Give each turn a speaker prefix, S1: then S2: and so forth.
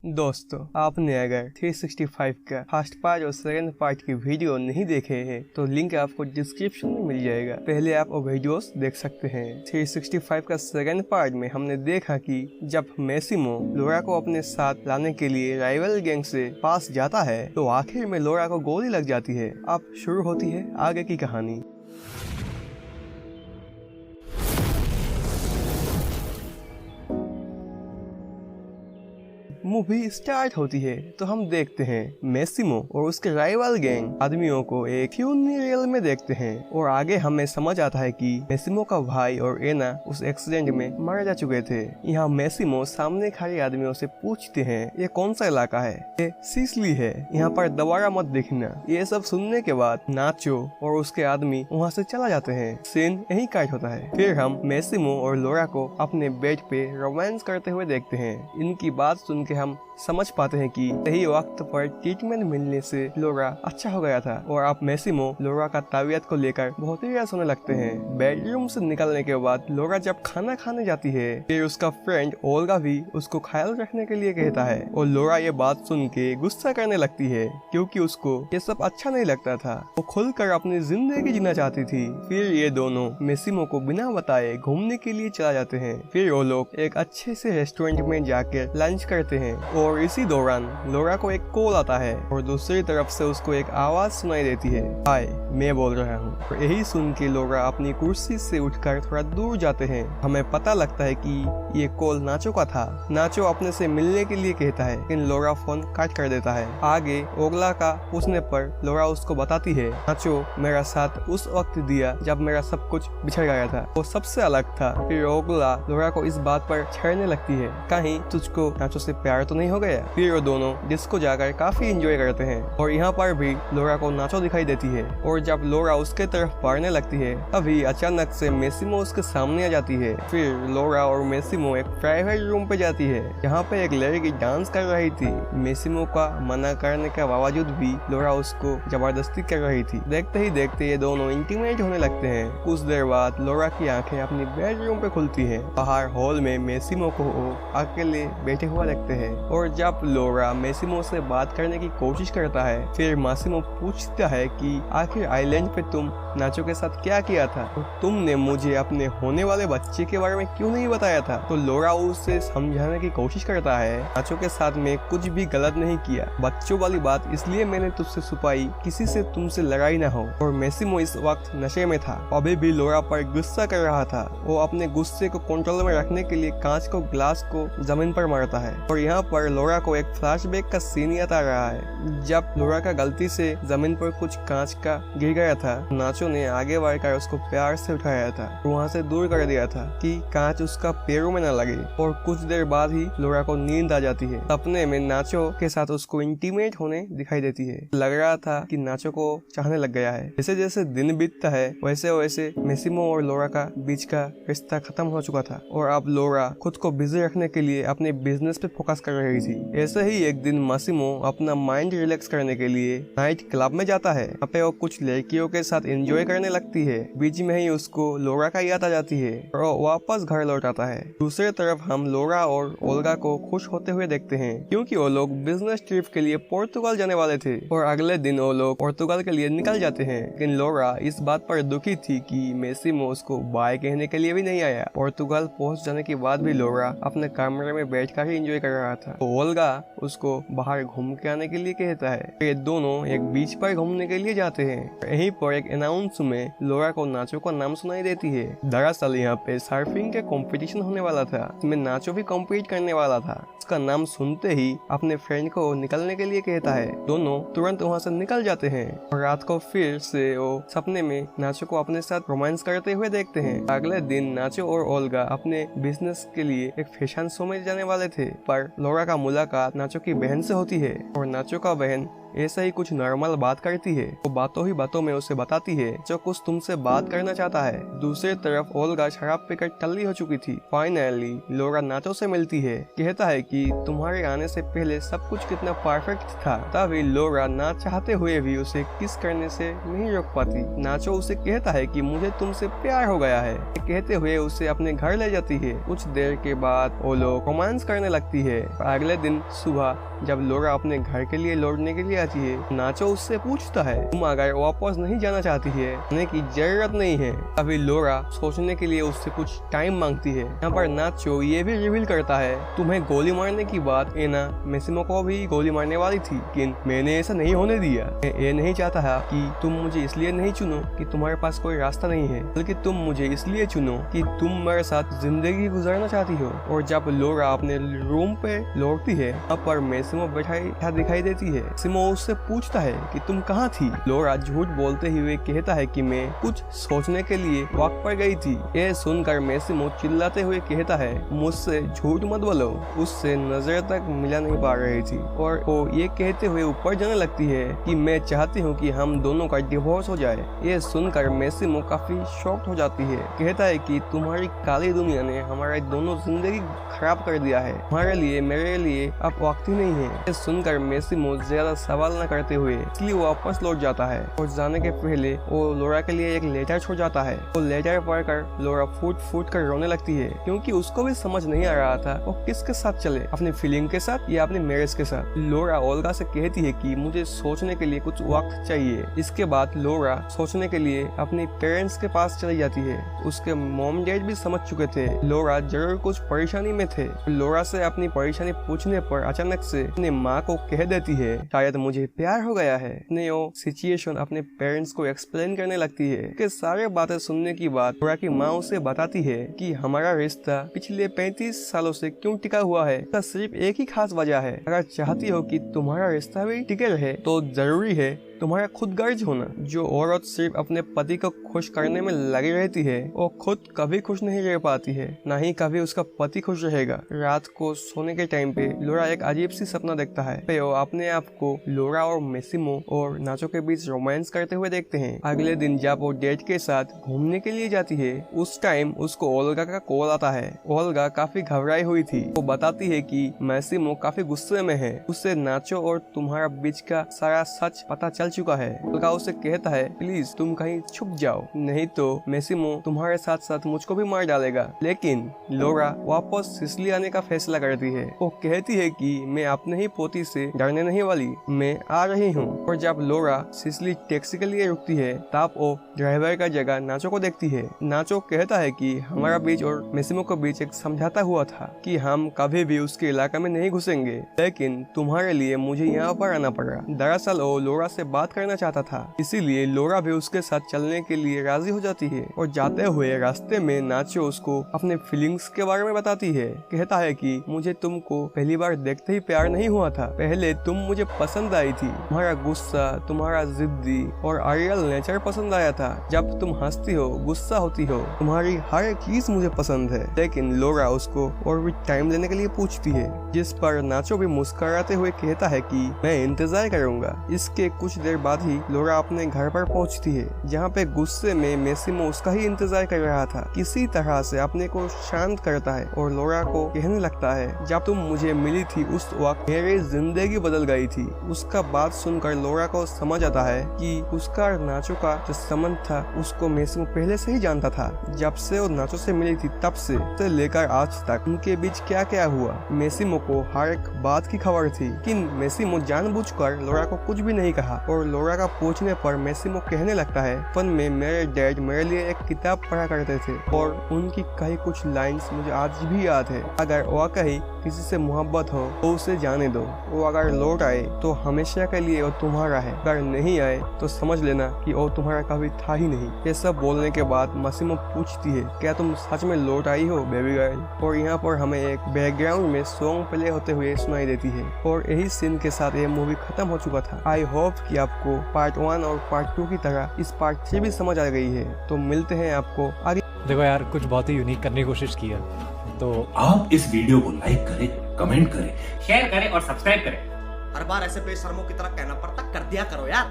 S1: दोस्तों, आपने अगर 365 का फर्स्ट पार्ट और सेकंड पार्ट की वीडियो नहीं देखे हैं तो लिंक आपको डिस्क्रिप्शन में मिल जाएगा। पहले आप वो वीडियोस देख सकते हैं। 365 का सेकंड पार्ट में हमने देखा कि जब मैसिमो लोरा को अपने साथ लाने के लिए राइवल गैंग से पास जाता है तो आखिर में लोरा को गोली लग जाती है। अब शुरू होती है आगे की कहानी। मूवी स्टार्ट होती है तो हम देखते हैं मैसिमो और उसके राइवल गैंग आदमियों को एक फ्यूनरल में देखते हैं और आगे हमें समझ आता है कि मैसिमो का भाई और एना उस एक्सीडेंट में मारे जा चुके थे। यहाँ मैसिमो सामने खड़े आदमियों से पूछते हैं ये कौन सा इलाका है। ये सिसिली है, यहाँ पर दोबारा मत देखना। ये सब सुनने के बाद नाचो और उसके आदमी वहाँ से चला जाते हैं। सीन यही काट होता है। फिर हम मैसिमो और लोरा को अपने बेड पे रोमांस करते हुए देखते हैं। इनकी बात सुन के हम समझ पाते हैं कि सही वक्त पर ट्रीटमेंट मिलने से लोरा अच्छा हो गया था और अब मैसिमो लोरा का तबीयत को लेकर बहुत ही होने लगते हैं। बेडरूम से निकलने के बाद लोरा जब खाना खाने जाती है फिर उसका फ्रेंड ओल्गा भी उसको ख्याल रखने के लिए कहता है और लोरा ये बात सुन के गुस्सा करने लगती है क्योंकि उसको ये सब अच्छा नहीं लगता था। वो खुलकर अपनी जिंदगी जीना चाहती थी। फिर ये दोनों मैसिमो को बिना बताए घूमने के लिए चला जाते हैं। फिर वो लोग एक अच्छे से रेस्टोरेंट में जाकर लंच करते हैं और इसी दौरान लोरा को एक कॉल आता है और दूसरी तरफ से उसको एक आवाज सुनाई देती है, हाय मैं बोल रहा हूँ। और यही सुन के लोरा अपनी कुर्सी से उठकर थोड़ा दूर जाते हैं। हमें पता लगता है कि ये कॉल नाचो का था। नाचो अपने से मिलने के लिए कहता है लेकिन लोरा फोन काट कर देता है। आगे ओगला का पूछने पर लोरा उसको बताती है, नाचो मेरा साथ उस वक्त दिया जब मेरा सब कुछ बिछड़ गया था, वो सबसे अलग था। फिर ओगला लोरा को इस बात पर छेड़ने लगती है, कहीं तुझको नाचो से प्यार तो नहीं हो गया। फिर वो दोनों डिस्को जाकर काफी एंजॉय करते हैं और यहाँ पर भी लोरा को नाचो दिखाई देती है और जब लोरा उसके तरफ बढ़ने लगती है तभी अचानक से मैसिमो उसके सामने आ जाती है। फिर लोरा और मैसिमो एक प्राइवेट रूम पे जाती है। यहाँ पे एक लड़की डांस कर रही थी। मैसिमो का मना करने के बावजूद भी लोरा उसको जबरदस्ती कर रही थी। देखते ही देखते ये दोनों इंटीमेट होने लगते हैं। कुछ देर बाद लोरा की आंखें अपनी बेडरूम पे खुलती है। बाहर हॉल में मैसिमो को अकेले बैठे हुआ देखते हैं और जब लोरा मैसिमो से बात करने की कोशिश करता है फिर मैसिमो पूछता है कि आखिर आइलैंड पे तुम नाचो के साथ क्या किया था और तुमने मुझे अपने होने वाले बच्चे के बारे में क्यों नहीं बताया था। तो लोरा उसे समझाने की कोशिश करता है, नाचो के साथ मैं कुछ भी गलत नहीं किया, बच्चों वाली बात इसलिए मैंने तुझसे छुपाई किसी से तुमसे लड़ाई ना हो। और मैसिमो इस वक्त नशे में था, अभी भी लोरा पर गुस्सा कर रहा था। वो अपने गुस्से को कंट्रोल में रखने के लिए कांच को ग्लास को जमीन पर मारता है और यहाँ पर लोरा को एक फ्लैशबैक का सीन याद आ रहा है। जब लोरा का गलती से जमीन पर कुछ कांच का गिर गया था, नाचो ने आगे बढ़कर उसको प्यार से उठाया था और वहाँ से दूर कर दिया था कि कांच उसका पैरों में न लगे। और कुछ देर बाद ही लोरा को नींद आ जाती है। सपने में नाचो के साथ उसको इंटीमेट होने दिखाई देती है। लग रहा था कि नाचो को चाहने लग गया है। जैसे जैसे दिन बीतता है वैसे वैसे मैसिमो और लोरा का बीच का रिश्ता खत्म हो चुका था और अब लोरा खुद को बिजी रखने के लिए अपने बिजनेस पे फोकस कर रही थी। ऐसे ही एक दिन मैसिमो अपना माइंड रिलैक्स करने के लिए नाइट क्लब में जाता है। वहाँ पे वो कुछ लड़कियों के साथ एंजॉय करने लगती है। बीच में ही उसको लोरा का याद आ जाती है और वो वापस घर लौट आता है। दूसरी तरफ हम लोरा और ओल्गा को खुश होते हुए देखते हैं क्योंकि वो लोग बिजनेस ट्रिप के लिए पोर्तुगाल जाने वाले थे और अगले दिन वो लोग पोर्तुगाल के लिए निकल जाते हैं। लेकिन लोरा इस बात पर दुखी थी कि मैसिमो उसको बाय कहने के लिए भी नहीं आया। पोर्तुगाल पहुंच जाने के बाद भी लोरा अपने कमरे में बैठकर ही एंजॉय कर रहा था। तो ओल्गा उसको बाहर घूम के आने के लिए कहता है। ये दोनों एक बीच पर घूमने के लिए जाते हैं। यहीं पर एक अनाउंस में लोरा को नाचो का नाम सुनाई देती है। दरअसल यहाँ पे सर्फिंग के कंपटीशन होने वाला था, इसमें नाचो भी कम्पीट करने वाला था। उसका नाम सुनते ही अपने फ्रेंड को निकलने के लिए कहता है। दोनों तुरंत वहाँ से निकल जाते हैं और रात को फिर से वो सपने में नाचो को अपने साथ रोमांस करते हुए देखते हैं। अगले दिन नाचो और ओल्गा अपने बिजनेस के लिए एक फैशन शो में जाने वाले थे पर लोरा का मुलाकात नाचो की बहन से होती है और नाचो का बहन ऐसा ही कुछ नॉर्मल बात करती है। वो बातों ही बातों में उसे बताती है जो कुछ तुमसे बात करना चाहता है। दूसरी तरफ ओल्गा शराब पीकर टल्ली हो चुकी थी। फाइनली लोरा नाचो से मिलती है, कहता है कि तुम्हारे आने से पहले सब कुछ कितना परफेक्ट था। तभी लोरा ना चाहते हुए भी उसे किस करने से नहीं रोक पाती। नाचो उसे कहता है कि मुझे तुमसे प्यार हो गया है, कहते हुए उसे अपने घर ले जाती है। कुछ देर के बाद वो लोग रोमांस करने लगती है। अगले दिन सुबह जब लोरा अपने घर के लिए लौटने के लिए आती है, नाचो उससे पूछता है तुम अगर वापस नहीं जाना चाहती है आने की जरूरत नहीं है। अभी लोरा सोचने के लिए उससे कुछ टाइम मांगती है। यहाँ पर नाचो ये भी रिवील करता है तुम्हें गोली मारने की बात एना मैसिमो को भी गोली मारने वाली थी, लेकिन मैंने ऐसा नहीं होने दिया। मैं ये नहीं चाहता है कि तुम मुझे इसलिए नहीं चुनो कि तुम्हारे पास कोई रास्ता नहीं है, बल्कि तुम मुझे इसलिए चुनो कि तुम मेरे साथ जिंदगी गुजारना चाहती हो। और जब लोरा अपने रूम पे लौटती है, वहाँ पर मैसिमो बैठा दिखाई देती है। मैसिमो उससे पूछता है कि तुम कहाँ थी। लोरा झूठ बोलते हुए कहता है कि मैं कुछ सोचने के लिए वॉक पर गई थी। ये सुनकर मैसिमो चिल्लाते हुए कहता है मुझसे झूठ मत बोलो। उससे नजर तक मिला नहीं पा रही थी और वो ये कहते हुए ऊपर जाने लगती है कि मैं चाहती हूँ कि हम दोनों का डिवोर्स हो जाए। ये सुनकर मैसिमो काफी शॉक्ड हो जाती है, कहता है कि तुम्हारी काली दुनिया ने हमारी दोनों जिंदगी खराब कर दिया है, हमारे लिए मेरे लिए अब वक्त ही नहीं है। ये सुनकर मैसिमो ज्यादा सवाल न करते हुए इसलिए वापस लौट जाता है और जाने के पहले वो लोरा के लिए एक लेटर छोड़ जाता है। वो लेटर पढ़कर लोरा फूट फूट कर रोने लगती है, क्योंकि उसको भी समझ नहीं आ रहा था वो किसके साथ चले, अपनी फीलिंग के साथ या अपने मैरिज के साथ। लोरा ओल्गा से कहती है कि मुझे सोचने के लिए कुछ वक्त चाहिए। इसके बाद लोरा सोचने के लिए अपने पेरेंट्स के पास चली जाती है। उसके मॉम डैड भी समझ चुके थे लोरा जरूर कुछ परेशानी में थे। लोरा से अपनी परेशानी पूछने पर अचानक से अपने माँ को कह देती है शायद मुझे प्यार हो गया है। अपने वो सिचुएशन अपने पेरेंट्स को एक्सप्लेन करने लगती है। कि सारे बातें सुनने की बाद लोरा की माँ उसे बताती है कि हमारा रिश्ता पिछले 35 सालों से क्यों टिका हुआ है। इसका सिर्फ एक ही खास वजह है, अगर चाहती हो कि तुम्हारा रिश्ता भी टिके रहे तो जरूरी है तुम्हारा खुद गर्ज होना। जो औरत सिर्फ अपने पति को खुश करने में लगी रहती है वो खुद कभी खुश नहीं रह पाती है, न ही कभी उसका पति खुश रहेगा। रात को सोने के टाइम पे लोरा एक अजीब सी सपना देखता है। वो अपने आप को लोरा और मैसिमो और नाचो के बीच रोमांस करते हुए देखते हैं। अगले दिन जब वो डेट के साथ घूमने के लिए जाती है, उस टाइम उसको ओल्गा का कॉल आता है। ओल्गा काफी घबराई हुई थी। वो बताती है कि मैसिमो काफी गुस्से में है, उससे नाचो और तुम्हारा बीच का सारा सच पता चल चुका है। ओल्गा उसे कहता है प्लीज तुम कहीं छुप जाओ, नहीं तो मैसिमो तुम्हारे साथ साथ मुझको भी मार डालेगा। लेकिन लोरा वापस सिसिली आने का फैसला करती है। वो कहती है कि मैं अपने ही पोती से डरने नहीं वाली, मैं आ रही हूँ। और जब लोरा सिसिली टैक्सी के लिए रुकती है तब वो ड्राइवर का जगह नाचो को देखती है। नाचो कहता है कि हमारा बीच और मैसिमो के बीच एक समझौता हुआ था कि हम कभी भी उसके इलाके में नहीं घुसेंगे, लेकिन तुम्हारे लिए मुझे यहाँ पर आना पड़ा। दरअसल वो लोरा से बात करना चाहता था, इसीलिए लोरा भी उसके साथ चलने के लिए राजी हो जाती है। और जाते हुए रास्ते में नाचो उसको अपने फीलिंग्स के बारे में बताती है। कहता है कि मुझे तुमको पहली बार देखते ही प्यार नहीं हुआ था, पहले तुम मुझे पसंद आई थी। तुम्हारा गुस्सा, तुम्हारा जिद्दी और आरियल नेचर पसंद आया था। जब तुम हंसती हो, गुस्सा होती हो, तुम्हारी हर एक चीज मुझे पसंद है। लेकिन लोरा उसको और भी टाइम लेने के लिए पूछती है, जिस पर नाचो भी मुस्कुराते हुए कहता है कि मैं इंतजार करूंगा। इसके कुछ देर बाद ही लोरा अपने घर पर पहुंचती है, जहां पे गुस्से में मैसिमो उसका ही इंतजार कर रहा था। किसी तरह से अपने को शांत करता है और लोरा को कहने लगता है जब तुम मुझे मिली थी उस वक्त मेरी जिंदगी बदल गई थी। उसका बात सुनकर लोरा को समझ आता है कि उसका नाचो का जो संबंध था उसको मैसिमो पहले से ही जानता था। जब से वो नाचो से मिली थी तब से लेकर आज तक उनके बीच क्या क्या हुआ, मैसिमो को हर एक बात की खबर थी। लेकिन मैसिमो जानबूझकर लोरा को कुछ भी नहीं कहा। और लोरा का पूछने पर मैसिमो कहने लगता है बचपन में मेरे डैड मेरे लिए एक किताब पढ़ा करते थे और उनकी कई कुछ लाइंस मुझे आज भी याद है। अगर वाकई किसी से मोहब्बत हो तो उसे जाने दो, वो अगर लौट आए तो हमेशा के लिए वो तुम्हारा है, अगर नहीं आए तो समझ लेना कि वो तुम्हारा कभी था ही नहीं। ये सब बोलने के बाद मैसिमो पूछती है क्या तुम सच में लौट आई हो बेबी गर्ल। और यहाँ पर हमें एक बैकग्राउंड में सॉन्ग प्ले होते हुए सुनाई देती है। और यही सीन के साथ ये मूवी खत्म हो चुका था। आई होप कि आपको पार्ट 1 और पार्ट 2 की तरह इस पार्ट 3 भी समझ आ गई है। तो मिलते हैं आपको आगे।
S2: देखो यार, कुछ बहुत ही यूनिक करने की कोशिश की है, तो
S3: आप इस वीडियो को लाइक करें, कमेंट करें,
S4: शेयर करें और सब्सक्राइब करें।
S3: हर बार ऐसे बेशर्मों की तरह कहना पड़ता, कर दिया करो यार।